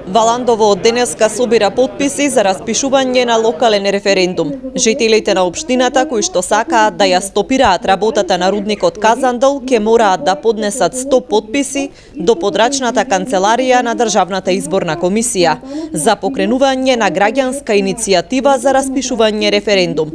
Валандово од денеска собира потписи за распишување на локален референдум. Жителите на општината кои што сакаат да ја стопираат работата на рудникот Казандол ќе мораат да поднесат 100 потписи до подрачната канцеларија на Државната изборна комисија за покренување на граѓанска иницијатива за распишување референдум.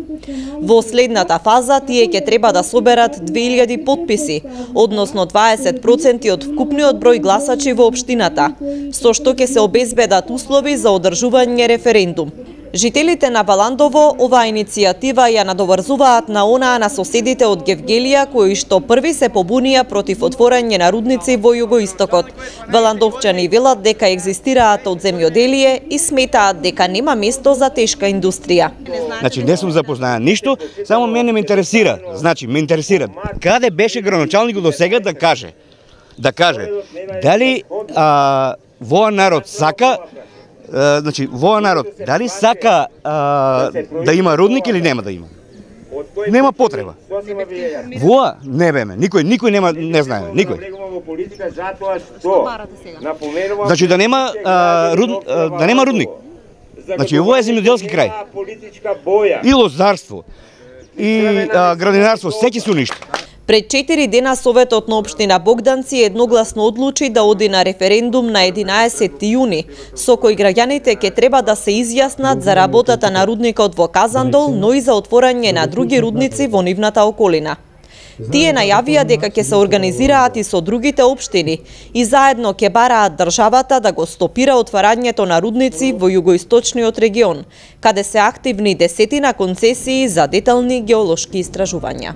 Во следната фаза тие ќе треба да соберат 2000 потписи, односно 20% од вкупниот број гласачи во општината, со што ќе се обезбедат услови за одржување референдум. Жителите на Валандово оваа иницијатива ја надоврзуваат на онаа на соседите од Гевгелија кои што први се побунија против отворање на рудници во југоистокот. Валандовчани велат дека екзистираат од земјоделие и сметаат дека нема место за тешка индустрија. Значи не сум запознаен ништо, само мене ме интересира. Значи ме интересира каде беше градоначалникот до сега да каже дали воа народ сака, значи воа народ дали сака да има рудник или нема да има? Нема потреба. Воа не беме, никој нема, не знае, никој. Значи да нема рудник. Значи ово е земјоделски крај. И лозарство, и градинарство, се ќе се уништи. Пред 4 дена Советот на општина Богданци едногласно одлучи да оди на референдум на 11 јуни, со кој граѓаните ќе треба да се изјаснат за работата на рудникот во Казандол, но и за отворање на други рудници во нивната околина. Тие најавија дека ќе се организираат и со другите општини и заедно ќе бараат државата да го стопира отварањето на рудници во југоисточниот регион, каде се активни десетина концесии за детални геолошки истражувања.